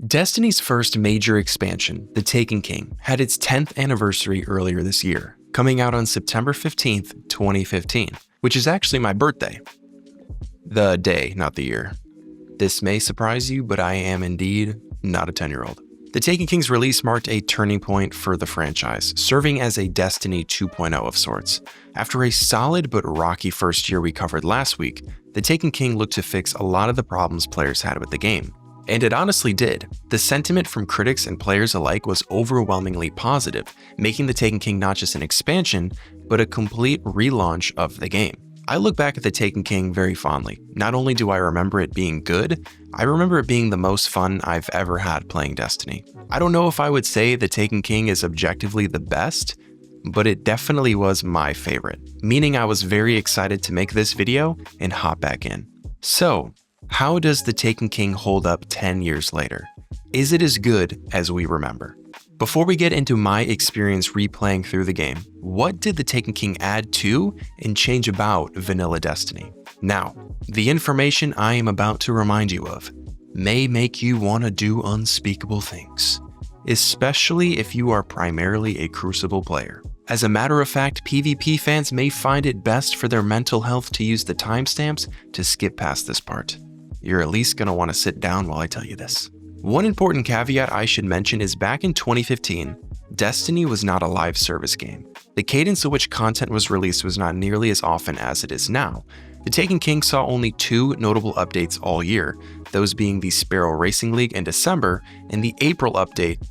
Destiny's first major expansion, The Taken King, had its 10th anniversary earlier this year, coming out on September 15th, 2015, which is actually my birthday. The day, not the year. This may surprise you, but I am indeed not a 10-year-old. The Taken King's release marked a turning point for the franchise, serving as a Destiny 2.0 of sorts. After a solid but rocky first year we covered last week, The Taken King looked to fix a lot of the problems players had with the game. And it honestly did. The sentiment from critics and players alike was overwhelmingly positive, making The Taken King not just an expansion, but a complete relaunch of the game. I look back at The Taken King very fondly. Not only do I remember it being good, I remember it being the most fun I've ever had playing Destiny. I don't know if I would say The Taken King is objectively the best, but it definitely was my favorite, meaning I was very excited to make this video and hop back in. So, how does The Taken King hold up 10 years later? Is it as good as we remember? Before we get into my experience replaying through the game, what did The Taken King add to and change about vanilla Destiny? Now, the information I am about to remind you of may make you want to do unspeakable things, especially if you are primarily a Crucible player. As a matter of fact, PvP fans may find it best for their mental health to use the timestamps to skip past this part. You're at least going to want to sit down while I tell you this. One important caveat I should mention is back in 2015, Destiny was not a live service game. The cadence at which content was released was not nearly as often as it is now. The Taken King saw only 2 notable updates all year, those being the Sparrow Racing League in December and the April update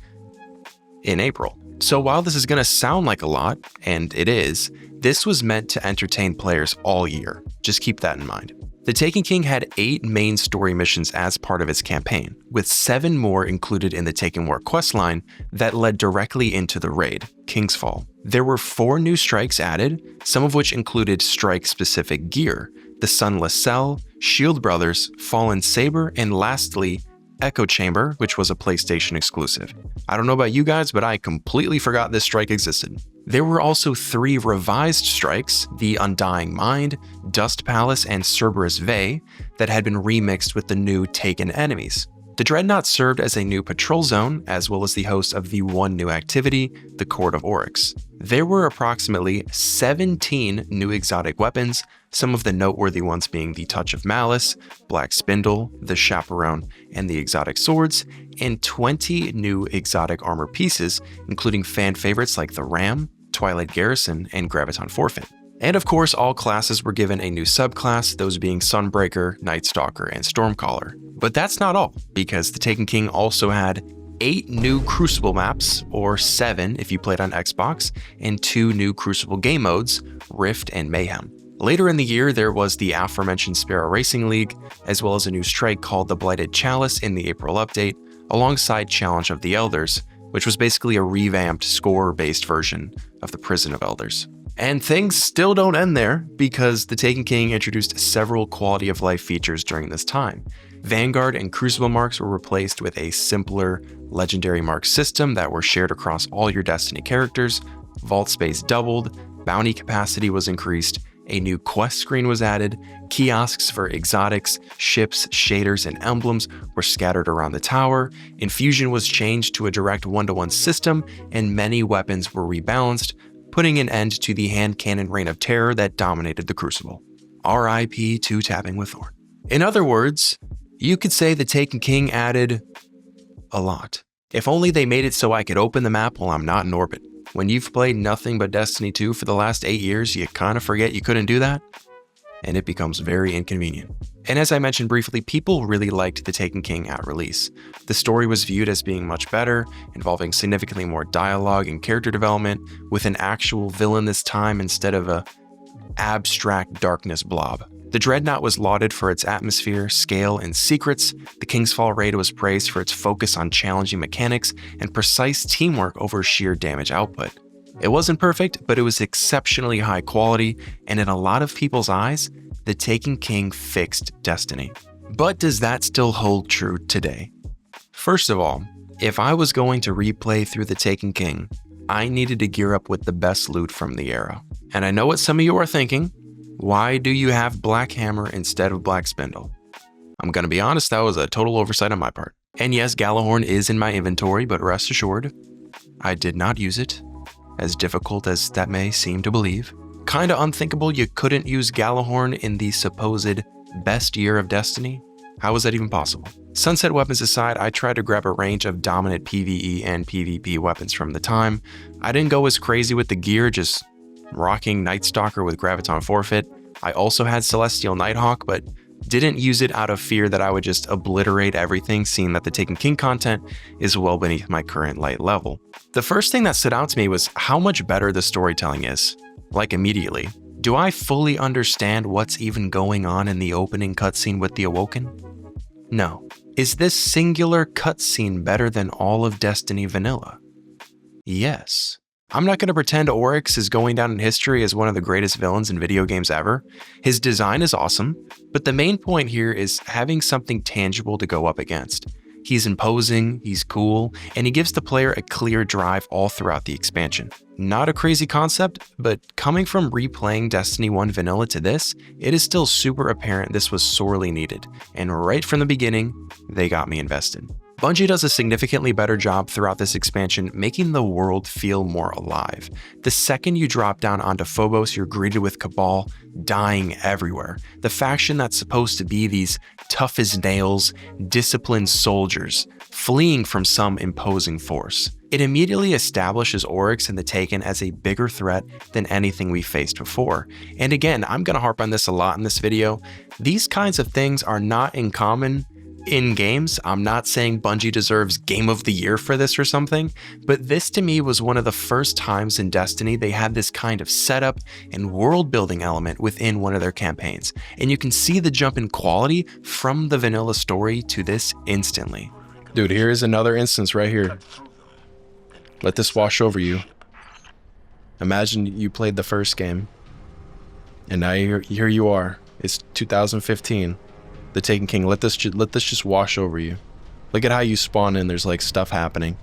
in April. So while this is going to sound like a lot, and it is, this was meant to entertain players all year. Just keep that in mind. The Taken King had 8 main story missions as part of its campaign, with 7 more included in the Taken War questline that led directly into the raid, King's Fall. There were 4 new strikes added, some of which included strike-specific gear, the Sunless Cell, Shield Brothers, Fallen Saber, and lastly, Echo Chamber, which was a PlayStation exclusive. I don't know about you guys, but I completely forgot this strike existed. There were also 3 revised strikes, the Undying Mind, Dust Palace, and Cerberus Vey, that had been remixed with the new Taken enemies. The Dreadnought served as a new patrol zone, as well as the host of the one new activity, the Court of Oryx. There were approximately 17 new exotic weapons, some of the noteworthy ones being the Touch of Malice, Black Spindle, the Chaperone, and the exotic swords, and 20 new exotic armor pieces, including fan favorites like the Ram, Twilight Garrison, and Graviton Forfeit. And of course, all classes were given a new subclass, those being Sunbreaker, Night Stalker, and Stormcaller. But that's not all, because the Taken King also had 8 new Crucible maps, or 7 if you played on Xbox, and 2 new Crucible game modes, Rift and Mayhem. Later in the year, there was the aforementioned Sparrow Racing League, as well as a new strike called the Blighted Chalice in the April update, alongside Challenge of the Elders, which was basically a revamped score-based version of the Prison of Elders. And things still don't end there, because the Taken King introduced several quality of life features during this time. Vanguard and Crucible marks were replaced with a simpler legendary mark system that were shared across all your Destiny characters, vault space doubled, bounty capacity was increased, a new quest screen was added, kiosks for exotics, ships, shaders, and emblems were scattered around the tower, infusion was changed to a direct 1-to-1 system, and many weapons were rebalanced, putting an end to the hand cannon reign of terror that dominated the Crucible. R.I.P. to Tapping with Thorn. In other words, you could say the Taken King added a lot. If only they made it so I could open the map while I'm not in orbit. When you've played nothing but Destiny 2 for the last 8 years, you kind of forget you couldn't do that, and it becomes very inconvenient. And as I mentioned briefly, people really liked the Taken King at release. The story was viewed as being much better, involving significantly more dialogue and character development, with an actual villain this time instead of a abstract darkness blob. The Dreadnought was lauded for its atmosphere, scale, and secrets. The King's Fall raid was praised for its focus on challenging mechanics and precise teamwork over sheer damage output. It wasn't perfect, but it was exceptionally high quality, and in a lot of people's eyes, the Taken King fixed Destiny. But does that still hold true today? First of all, if I was going to replay through the Taken King, I needed to gear up with the best loot from the era. And I know what some of you are thinking. Why do you have Black Hammer instead of Black Spindle? I'm gonna be honest, that was a total oversight on my part. And yes, Gjallarhorn is in my inventory, but rest assured, I did not use it, as difficult as that may seem to believe. Kinda unthinkable you couldn't use Gjallarhorn in the supposed best year of Destiny. How was that even possible? Sunset weapons aside, I tried to grab a range of dominant PvE and PvP weapons from the time. I didn't go as crazy with the gear, just rocking Nightstalker with Graviton Forfeit. I also had Celestial Nighthawk, but didn't use it out of fear that I would just obliterate everything, seeing that the Taken King content is well beneath my current light level. The first thing that stood out to me was how much better the storytelling is. Like immediately. Do I fully understand what's even going on in the opening cutscene with the Awoken? No. Is this singular cutscene better than all of Destiny Vanilla? Yes. I'm not going to pretend Oryx is going down in history as one of the greatest villains in video games ever. His design is awesome, but the main point here is having something tangible to go up against. He's imposing, he's cool, and he gives the player a clear drive all throughout the expansion. Not a crazy concept, but coming from replaying Destiny 1 Vanilla to this, it is still super apparent this was sorely needed, and right from the beginning, they got me invested. Bungie does a significantly better job throughout this expansion, making the world feel more alive. The second you drop down onto Phobos, you're greeted with Cabal dying everywhere. The faction that's supposed to be these tough as nails, disciplined soldiers, fleeing from some imposing force. It immediately establishes Oryx and the Taken as a bigger threat than anything we faced before. And again, I'm gonna harp on this a lot in this video. These kinds of things are not in common in games. I'm not saying Bungie deserves Game of the Year for this or something, but this to me was one of the first times in Destiny they had this kind of setup and world building element within one of their campaigns. And you can see the jump in quality from the vanilla story to this instantly. Dude, here is another instance right here. Let this wash over you. Imagine you played the first game, and now here you are. It's 2015. The Taken King, let this just wash over you. Look at how you spawn in, there's like stuff happening.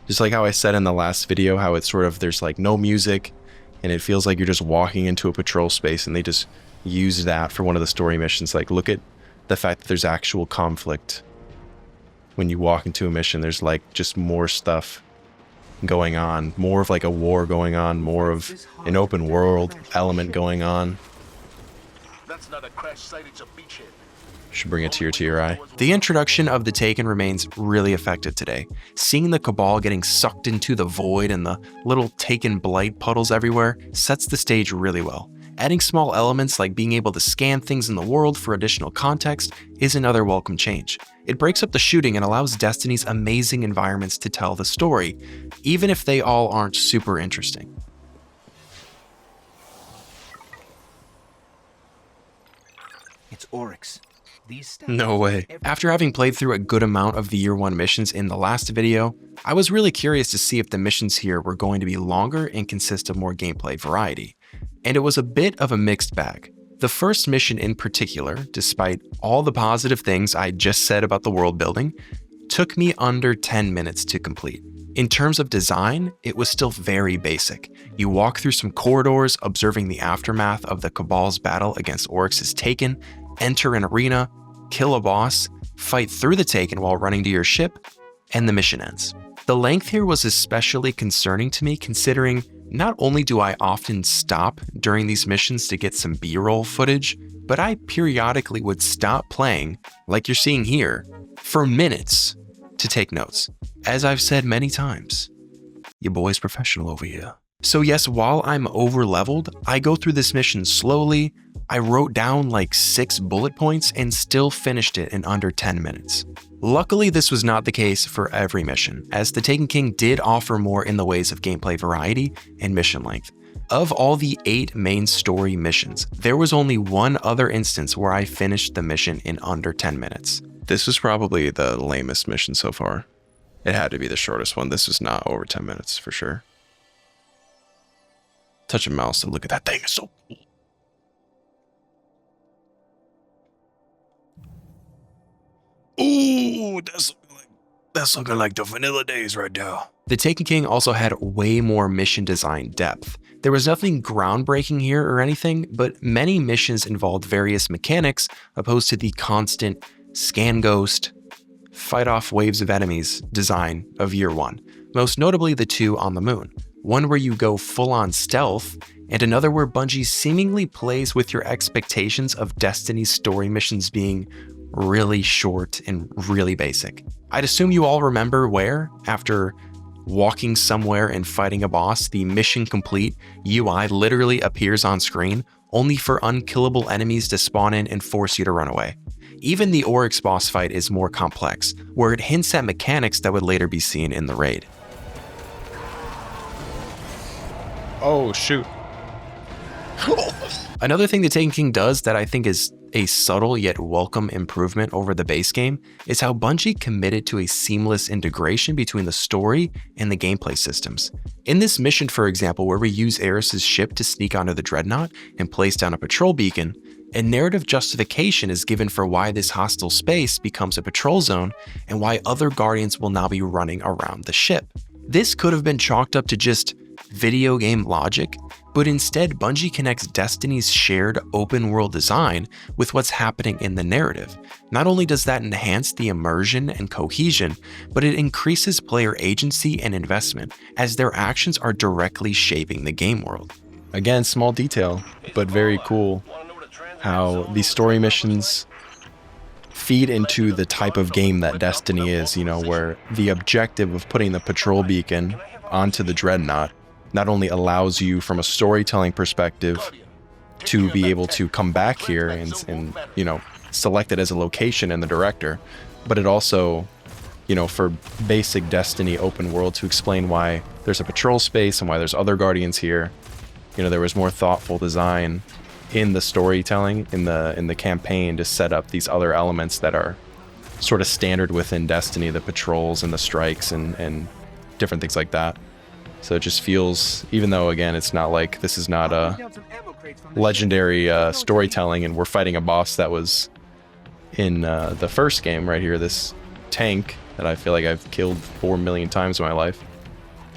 Just like how I said in the last video, how it's sort of, there's like no music, and it feels like you're just walking into a patrol space, and they just use that for one of the story missions. Like, look at the fact that there's actual conflict. When you walk into a mission, there's like just more stuff going on, more of like a war going on, more of an open world element going on. That's not a crash site, it's a beachhead. Should bring a tear to your eye. The introduction of the Taken remains really effective today. Seeing the Cabal getting sucked into the void and the little Taken blight puddles everywhere sets the stage really well. Adding small elements like being able to scan things in the world for additional context is another welcome change. It breaks up the shooting and allows Destiny's amazing environments to tell the story, even if they all aren't super interesting. It's Oryx. No way. After having played through a good amount of the Year 1 missions in the last video, I was really curious to see if the missions here were going to be longer and consist of more gameplay variety. And it was a bit of a mixed bag. The first mission in particular, despite all the positive things I just said about the world building, took me under 10 minutes to complete. In terms of design, it was still very basic. You walk through some corridors, observing the aftermath of the Cabal's battle against Oryx's Taken, enter an arena, kill a boss, fight through the Taken while running to your ship, and the mission ends. The length here was especially concerning to me, considering not only do I often stop during these missions to get some B-roll footage, but I periodically would stop playing, like you're seeing here, for minutes to take notes. As I've said many times, your boy's professional over here. So yes, while I'm over-leveled, I go through this mission slowly. I wrote down like 6 bullet points and still finished it in under 10 minutes. Luckily, this was not the case for every mission, as the Taken King did offer more in the ways of gameplay variety and mission length. Of all the 8 main story missions, there was only one other instance where I finished the mission in under 10 minutes. This was probably the lamest mission so far. It had to be the shortest one. This was not over 10 minutes for sure. Touch a mouse and look at that thing, it's so cool. Ooh, that's looking like the vanilla days right now. The Taken King also had way more mission design depth. There was nothing groundbreaking here or anything, but many missions involved various mechanics opposed to the constant scan ghost, fight off waves of enemies design of year one, most notably the two on the moon. One where you go full-on stealth, and another where Bungie seemingly plays with your expectations of Destiny's story missions being really short and really basic. I'd assume you all remember where, after walking somewhere and fighting a boss, the mission complete UI literally appears on screen, only for unkillable enemies to spawn in and force you to run away. Even the Oryx boss fight is more complex, where it hints at mechanics that would later be seen in the raid. Oh, shoot. Another thing the Taken King does that I think is a subtle yet welcome improvement over the base game is how Bungie committed to a seamless integration between the story and the gameplay systems. In this mission, for example, where we use Eris's ship to sneak onto the Dreadnought and place down a patrol beacon, a narrative justification is given for why this hostile space becomes a patrol zone and why other Guardians will now be running around the ship. This could have been chalked up to just video game logic, but instead Bungie connects Destiny's shared open world design with what's happening in the narrative. Not only does that enhance the immersion and cohesion, but it increases player agency and investment as their actions are directly shaping the game world. Again, small detail, but very cool how these story missions feed into the type of game that Destiny is, you know, where the objective of putting the patrol beacon onto the Dreadnought not only allows you from a storytelling perspective to be able to come back here and you know, select it as a location in the director, but it also, you know, for basic Destiny open world to explain why there's a patrol space and why there's other Guardians here. You know, there was more thoughtful design in the storytelling, in the campaign, to set up these other elements that are sort of standard within Destiny, the patrols and the strikes and different things like that. So it just feels, even though again it's not like this is not a legendary storytelling and we're fighting a boss that was in the first game right here, this tank that I feel like I've killed 4 million times in my life.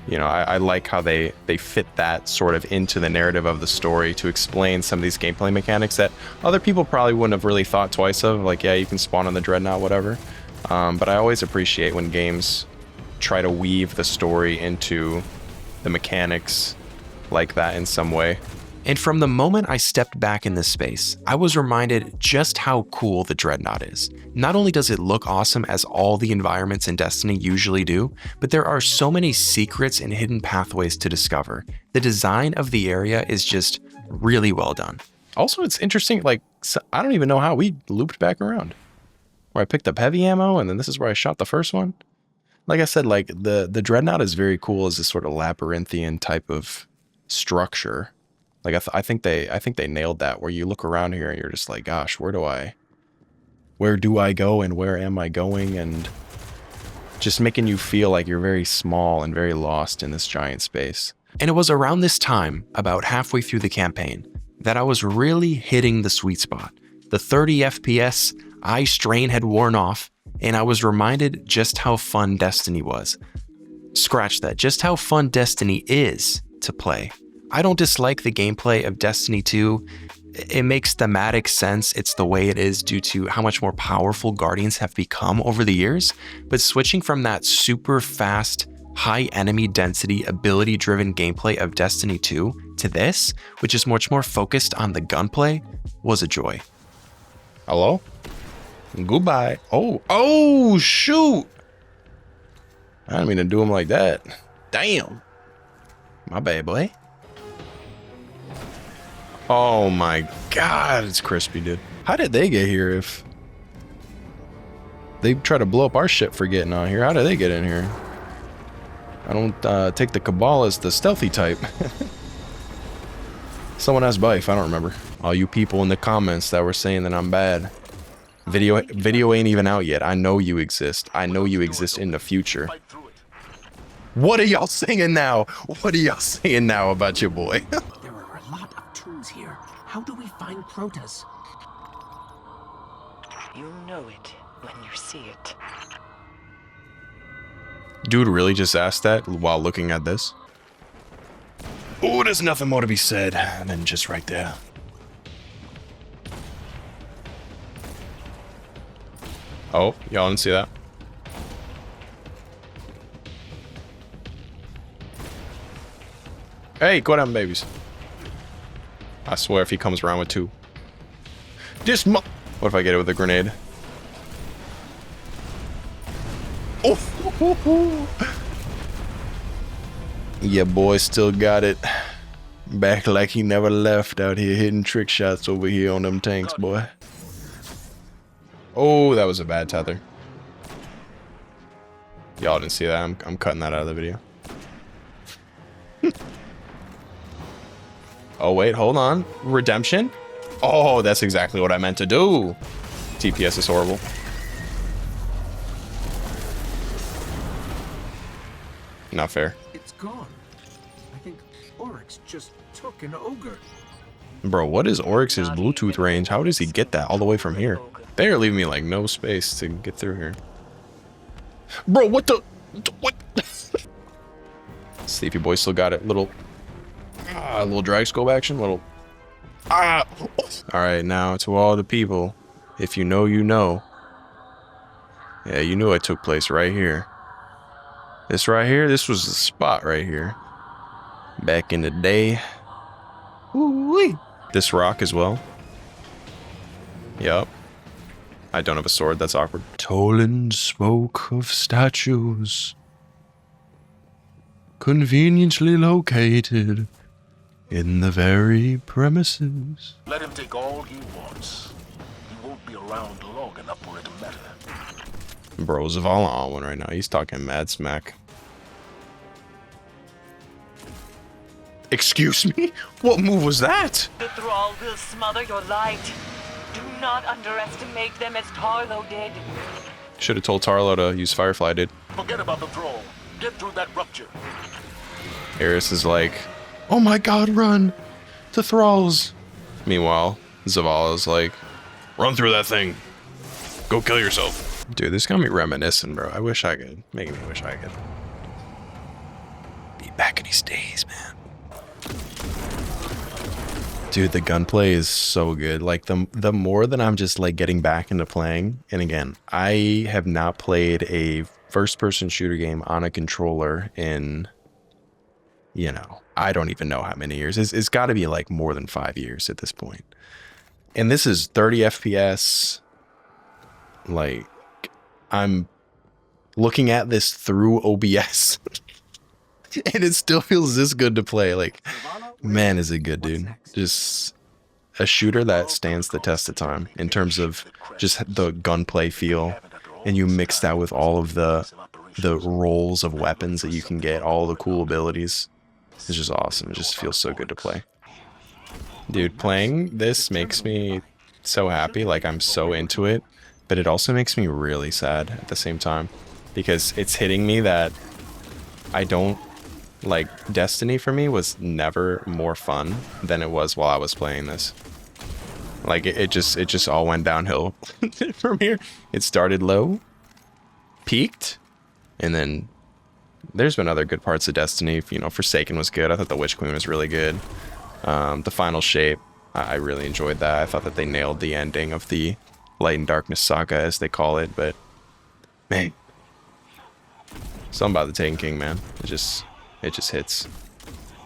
You know, I like how they fit that sort of into the narrative of the story to explain some of these gameplay mechanics that other people probably wouldn't have really thought twice of, like, yeah, you can spawn on the Dreadnought, whatever. But I always appreciate when games try to weave the story into the mechanics like that in some way. And from the moment I stepped back in this space, I was reminded just how cool the Dreadnought is. Not only does it look awesome as all the environments in Destiny usually do, but there are so many secrets and hidden pathways to discover. The design of the area is just really well done. Also, it's interesting, like, I don't even know how we looped back around. Where I picked up heavy ammo and then this is where I shot the first one. Like I said, like the Dreadnought is very cool as this sort of labyrinthian type of structure. Like I think they nailed that, where you look around here and you're just like, gosh, where do I go and where am I going? And just making you feel like you're very small and very lost in this giant space. And it was around this time, about halfway through the campaign, that I was really hitting the sweet spot. The 30 FPS eye strain had worn off, and I was reminded just how fun Destiny was. Scratch that, just how fun Destiny is to play. I don't dislike the gameplay of Destiny 2. It makes thematic sense. It's the way it is due to how much more powerful Guardians have become over the years. But switching from that super fast, high enemy density, ability-driven gameplay of Destiny 2 to this, which is much more focused on the gunplay, was a joy. Hello? Goodbye. Oh, shoot. I didn't mean to do him like that. Damn. My bad, boy. Oh my God, it's crispy, dude. How did they get here if they try to blow up our ship for getting on here? How did they get in here? I don't take the Cabal as the stealthy type. Someone asked Bife, I don't remember. All you people in the comments that were saying that I'm bad. Video ain't even out yet. I know you exist. I know you exist in the future. What are y'all saying now? What are y'all saying now about your boy? There are a lot of tombs here. How do we find Crotas? You know it when you see it. Dude really just asked that while looking at this? Oh, there's nothing more to be said than just right there. Oh, y'all didn't see that? Hey, go down, babies. I swear if he comes around with 2. What if I get it with a grenade? Oh! Yeah, boy, still got it. Back like he never left out here hitting trick shots over here on them tanks, boy. Oh, that was a bad tether. Y'all didn't see that. I'm cutting that out of the video. Oh, wait, hold on. Redemption? Oh, that's exactly what I meant to do. TPS is horrible. Not fair. It's gone. I think Oryx just took an ogre. Bro, what is Oryx's Bluetooth range? How does he get that all the way from here? They are leaving me like no space to get through here. Bro, what the? What? Sleepy boy still got it. Little drag scope action. All right, now to all the people, if you know, you know. Yeah, you knew it took place right here. This right here, this was the spot right here. Back in the day. Ooh-wee. This rock as well. Yup. I don't have a sword, that's awkward. Toland smoke of statues. Conveniently located in the very premises. Let him take all he wants. He won't be around long enough for it to matter. Bro, Zavala on one right now. He's talking mad smack. Excuse me? What move was that? The thrall will smother your light. Do not underestimate them as Tarlo did. Should have told Tarlo to use Firefly, dude. Forget about the thrall. Get through that rupture. Eris is like, oh my god, run! The thralls! Meanwhile, Zavala's like, run through that thing. Go kill yourself. Dude, this got me reminiscent, bro. I wish I could. Making me wish I could. Be back in these days, man. Dude, the gunplay is so good. Like, the more that I'm just, like, getting back into playing, and again, I have not played a first-person shooter game on a controller in, you know, I don't even know how many years. It's got to be, like, more than 5 years at this point. And this is 30 FPS. Like, I'm looking at this through OBS. And it still feels this good to play. Like, man, is it good, dude. Just a shooter that stands the test of time in terms of just the gunplay feel. And you mix that with all of the rolls of weapons that you can get, all the cool abilities. It's just awesome. It just feels so good to play. Dude, playing this makes me so happy. Like, I'm so into it. But it also makes me really sad at the same time. Because it's hitting me that I don't... Like, Destiny for me was never more fun than it was while I was playing this. Like, it just all went downhill from here. It started low, peaked, and then there's been other good parts of Destiny. You know, Forsaken was good. I thought the Witch Queen was really good. The Final Shape, I really enjoyed that. I thought that they nailed the ending of the Light and Darkness saga, as they call it, but man, something about the Taken King, man. It just hits.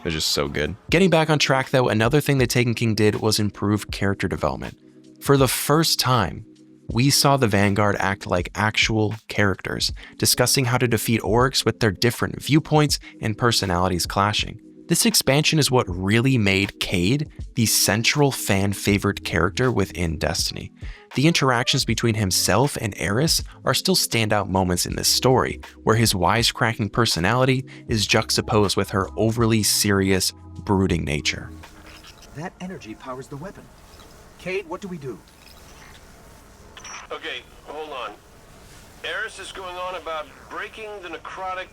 It's just so good. Getting back on track though, another thing that Taken King did was improve character development. For the first time, we saw the Vanguard act like actual characters, discussing how to defeat orcs with their different viewpoints and personalities clashing. This expansion is what really made Cade the central fan favorite character within Destiny. The interactions between himself and Eris are still standout moments in this story, where his wisecracking personality is juxtaposed with her overly serious, brooding nature. That energy powers the weapon. Cade, what do we do? Okay, hold on. Eris is going on about breaking the necrotic...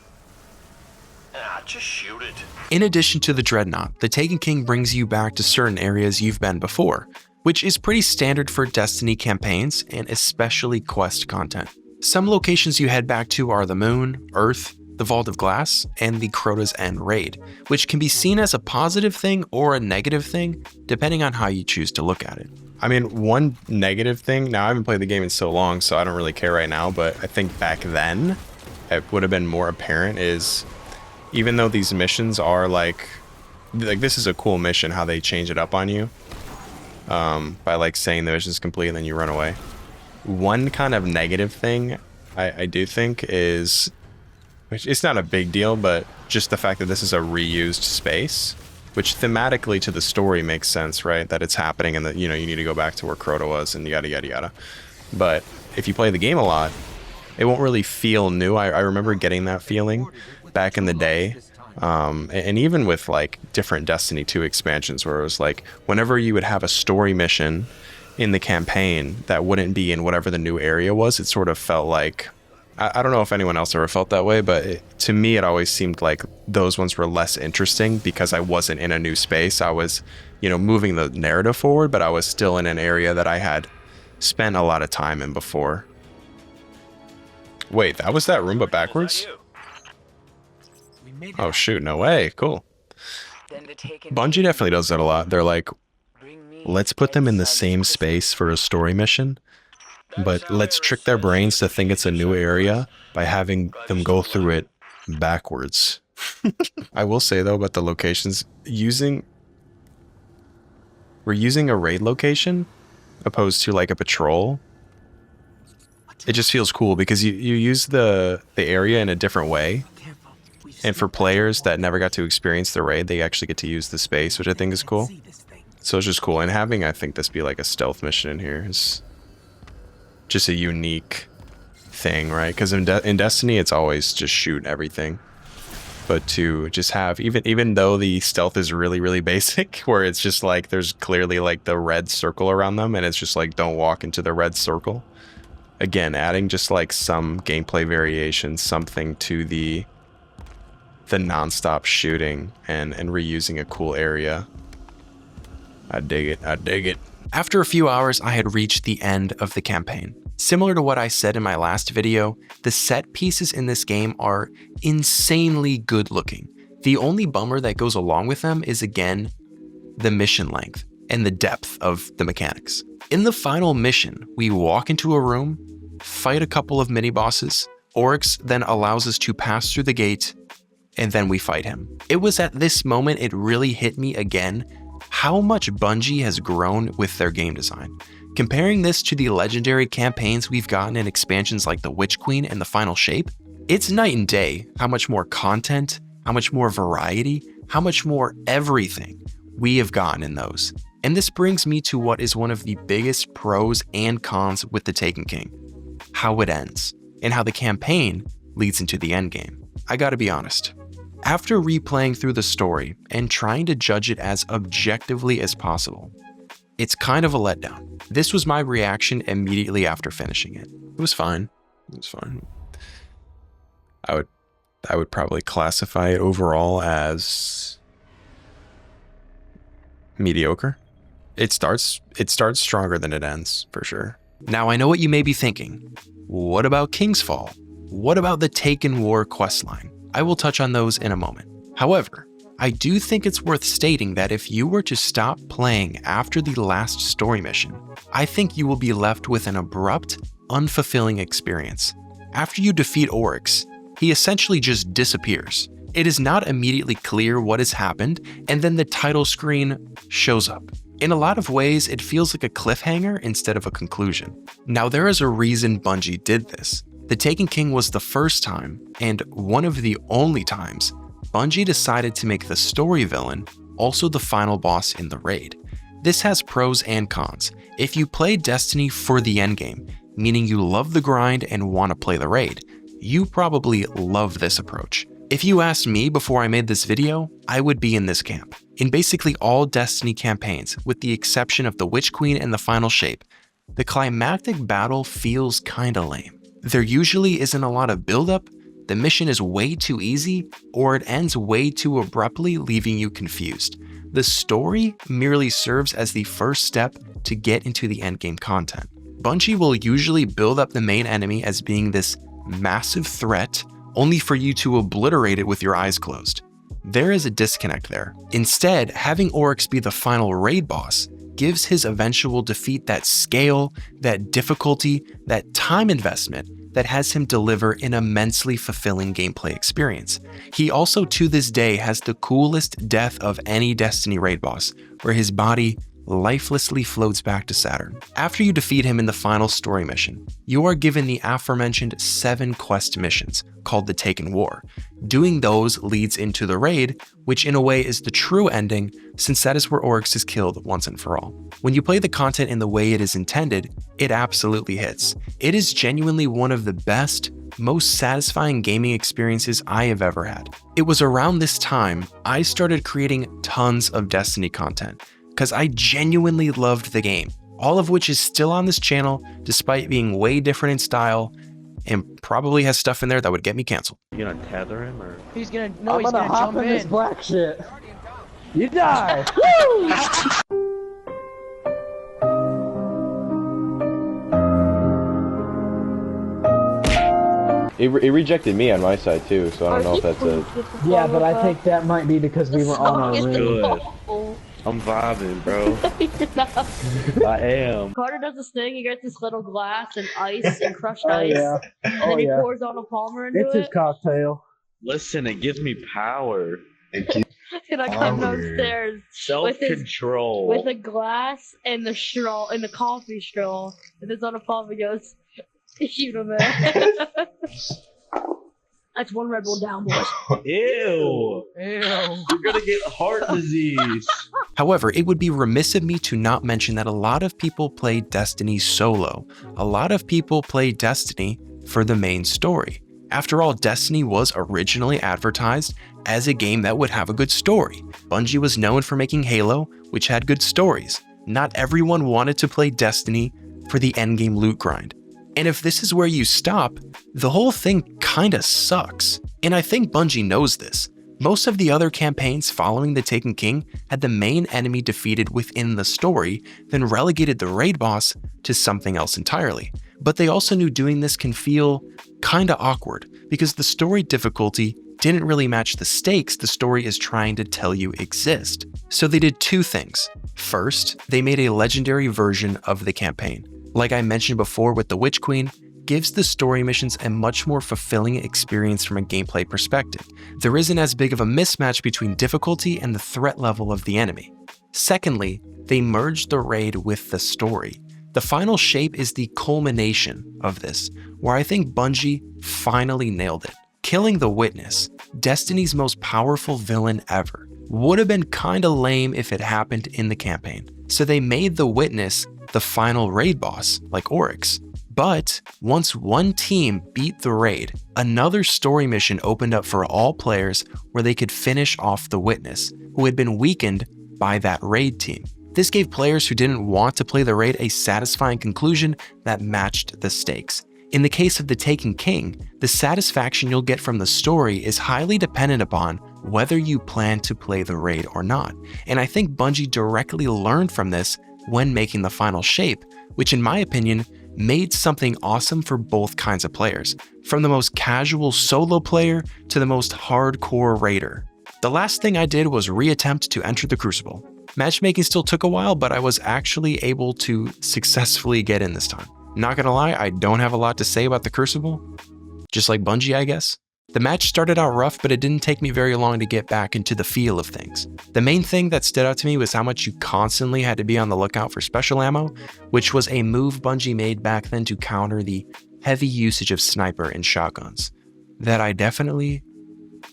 just shoot it. In addition to the Dreadnought, the Taken King brings you back to certain areas you've been before, which is pretty standard for Destiny campaigns and especially quest content. Some locations you head back to are the Moon, Earth, the Vault of Glass, and the Crota's End Raid, which can be seen as a positive thing or a negative thing, depending on how you choose to look at it. I mean, one negative thing, now I haven't played the game in so long, so I don't really care right now, but I think back then, it would have been more apparent is, even though these missions are like, like this is a cool mission, how they change it up on you. By like saying the mission's complete and then you run away. One kind of negative thing I do think is, which it's not a big deal, but just the fact that this is a reused space, which thematically to the story makes sense, right? That it's happening and that, you know, you need to go back to where Crota was and yada, yada, yada. But if you play the game a lot, it won't really feel new. I remember getting that feeling back in the day. And even with like different Destiny 2 expansions where it was like, whenever you would have a story mission in the campaign that wouldn't be in whatever the new area was, it sort of felt like, I don't know if anyone else ever felt that way, but to me, it always seemed like those ones were less interesting because I wasn't in a new space. I was, you know, moving the narrative forward, but I was still in an area that I had spent a lot of time in before. Wait, that was that room, but backwards? Oh shoot, no way, cool. Bungie definitely does that a lot. They're like, let's put them in the same space for a story mission, but let's trick their brains to think it's a new area by having them go through it backwards. I will say though about the locations, we're using a raid location opposed to like a patrol. It just feels cool because you use the area in a different way. And for players that never got to experience the raid, they actually get to use the space, which I think is cool. So it's just cool. And having, I think, this be like a stealth mission in here is just a unique thing, right? Because in Destiny, it's always just shoot everything. But to just have, even though the stealth is really, really basic, where it's just like, there's clearly like the red circle around them, and it's just like, don't walk into the red circle. Again, adding just like some gameplay variation, something to the non-stop shooting and reusing a cool area. I dig it. I dig it. After a few hours, I had reached the end of the campaign. Similar to what I said in my last video, the set pieces in this game are insanely good looking. The only bummer that goes along with them is, again, the mission length and the depth of the mechanics. In the final mission, we walk into a room, fight a couple of mini-bosses. Oryx then allows us to pass through the gate, and then we fight him. It was at this moment it really hit me again how much Bungie has grown with their game design. Comparing this to the legendary campaigns we've gotten in expansions like the Witch Queen and the Final Shape, it's night and day how much more content, how much more variety, how much more everything we have gotten in those. And this brings me to what is one of the biggest pros and cons with the Taken King: how it ends, and how the campaign leads into the endgame. I gotta be honest. After replaying through the story and trying to judge it as objectively as possible, it's kind of a letdown. This was my reaction immediately after finishing it. It was fine. It was fine. I would probably classify it overall as mediocre. It starts stronger than it ends, for sure. Now I know what you may be thinking. What about King's Fall? What about the Taken War questline? I will touch on those in a moment. However, I do think it's worth stating that if you were to stop playing after the last story mission, I think you will be left with an abrupt, unfulfilling experience. After you defeat Oryx, he essentially just disappears. It is not immediately clear what has happened, and then the title screen shows up. In a lot of ways, it feels like a cliffhanger instead of a conclusion. Now, there is a reason Bungie did this. The Taken King was the first time, and one of the only times, Bungie decided to make the story villain also the final boss in the raid. This has pros and cons. If you play Destiny for the endgame, meaning you love the grind and want to play the raid, you probably love this approach. If you asked me before I made this video, I would be in this camp. In basically all Destiny campaigns, with the exception of the Witch Queen and the Final Shape, the climactic battle feels kinda lame. There usually isn't a lot of buildup, the mission is way too easy, or it ends way too abruptly, leaving you confused. The story merely serves as the first step to get into the endgame content. Bungie will usually build up the main enemy as being this massive threat, only for you to obliterate it with your eyes closed. There is a disconnect there. Instead, having Oryx be the final raid boss gives his eventual defeat that scale, that difficulty, that time investment that has him deliver an immensely fulfilling gameplay experience. He also to this day has the coolest death of any Destiny raid boss, where his body lifelessly floats back to Saturn. After you defeat him in the final story mission, you are given the aforementioned 7 quest missions, called the Taken War. Doing those leads into the raid, which in a way is the true ending, since that is where Oryx is killed once and for all. When you play the content in the way it is intended, it absolutely hits. It is genuinely one of the best, most satisfying gaming experiences I have ever had. It was around this time I started creating tons of Destiny content, because I genuinely loved the game, all of which is still on this channel despite being way different in style and probably has stuff in there that would get me canceled. You gonna tether him or? He's gonna hop in this black shit. You die. It rejected me on my side too, so I don't know if that's a... Yeah, but I think that might be because we were on our room. Good. I'm vibing, bro. I am. Carter does this thing, he gets this little glass and ice and crushed ice. Yeah. And then he pours on a Palmer into It's his cocktail. Listen, it gives me power. And I come downstairs Self-control. with a glass and the straw and the coffee straw. And it's on a Palmer, he goes, shoot him, man. That's one Red Bull down, boys. Ew. You're gonna get heart disease. However, it would be remiss of me to not mention that a lot of people play Destiny solo. A lot of people play Destiny for the main story. After all, Destiny was originally advertised as a game that would have a good story. Bungie was known for making Halo, which had good stories. Not everyone wanted to play Destiny for the endgame loot grind. And if this is where you stop, the whole thing kinda sucks. And I think Bungie knows this. Most of the other campaigns following the Taken King had the main enemy defeated within the story, then relegated the raid boss to something else entirely. But they also knew doing this can feel kinda awkward, because the story difficulty didn't really match the stakes the story is trying to tell you exist. So they did 2 things. First, they made a legendary version of the campaign. Like I mentioned before with the Witch Queen, gives the story missions a much more fulfilling experience from a gameplay perspective. There isn't as big of a mismatch between difficulty and the threat level of the enemy. Secondly, they merged the raid with the story. The final shape is the culmination of this, where I think Bungie finally nailed it. Killing the Witness, Destiny's most powerful villain ever, would have been kinda lame if it happened in the campaign. So they made the Witness the final raid boss, like Oryx. But once one team beat the raid, another story mission opened up for all players where they could finish off the Witness, who had been weakened by that raid team. This gave players who didn't want to play the raid a satisfying conclusion that matched the stakes. In the case of the Taken King, the satisfaction you'll get from the story is highly dependent upon whether you plan to play the raid or not. And I think Bungie directly learned from this when making the final shape, which in my opinion, made something awesome for both kinds of players, from the most casual solo player to the most hardcore raider. The last thing I did was reattempt to enter the Crucible. Matchmaking still took a while, but I was actually able to successfully get in this time. Not gonna lie, I don't have a lot to say about the Crucible, just like Bungie, I guess. The match started out rough, but it didn't take me very long to get back into the feel of things. The main thing that stood out to me was how much you constantly had to be on the lookout for special ammo, which was a move Bungie made back then to counter the heavy usage of sniper and shotguns that I definitely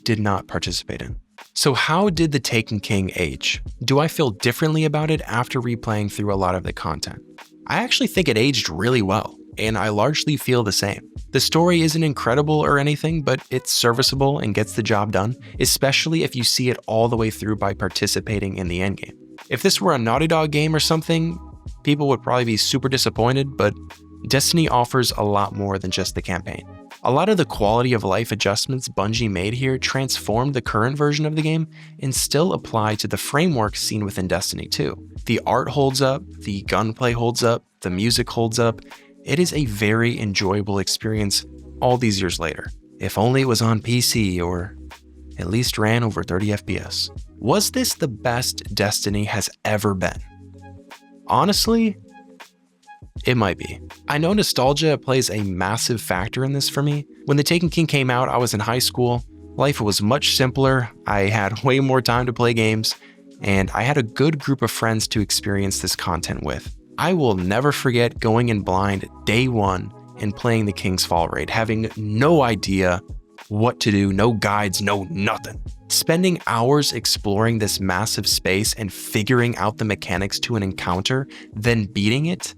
did not participate in. So how did the Taken King age? Do I feel differently about it after replaying through a lot of the content? I actually think it aged really well, and I largely feel the same. The story isn't incredible or anything, but it's serviceable and gets the job done, especially if you see it all the way through by participating in the endgame. If this were a Naughty Dog game or something, people would probably be super disappointed, but Destiny offers a lot more than just the campaign. A lot of the quality of life adjustments Bungie made here transformed the current version of the game and still apply to the framework seen within Destiny 2. The art holds up, the gunplay holds up, the music holds up. It is a very enjoyable experience all these years later. If only it was on PC or at least ran over 30 FPS. Was this the best Destiny has ever been? Honestly, It might be. I know nostalgia plays a massive factor in this for me. When The Taken King came out, I was in high school. Life was much simpler. I had way more time to play games, and I had a good group of friends to experience this content with. I will never forget going in blind day one and playing the King's Fall raid, having no idea what to do, no guides, no nothing. Spending hours exploring this massive space and figuring out the mechanics to an encounter, then beating it,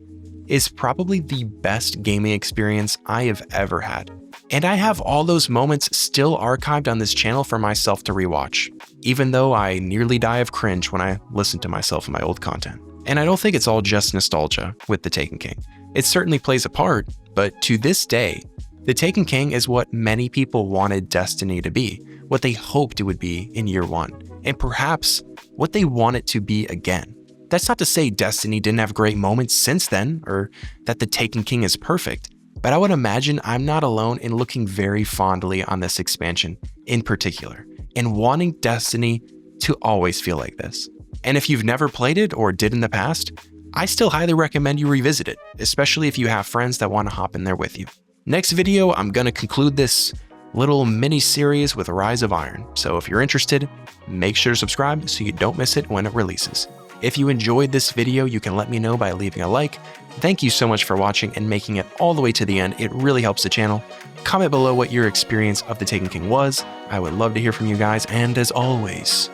is probably the best gaming experience I have ever had. And I have all those moments still archived on this channel for myself to rewatch, even though I nearly die of cringe when I listen to myself in my old content. And I don't think it's all just nostalgia with The Taken King. It certainly plays a part, but to this day, The Taken King is what many people wanted Destiny to be, what they hoped it would be in year one, and perhaps what they want it to be again. That's not to say Destiny didn't have great moments since then, or that The Taken King is perfect, but I would imagine I'm not alone in looking very fondly on this expansion in particular, and wanting Destiny to always feel like this. And if you've never played it or did in the past, I still highly recommend you revisit it, especially if you have friends that want to hop in there with you. Next video, I'm going to conclude this little mini series with Rise of Iron, so if you're interested, make sure to subscribe so you don't miss it when it releases. If you enjoyed this video, you can let me know by leaving a like. Thank you so much for watching and making it all the way to the end. It really helps the channel. Comment below what your experience of The Taken King was. I would love to hear from you guys, and as always,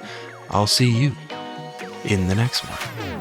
I'll see you in the next one.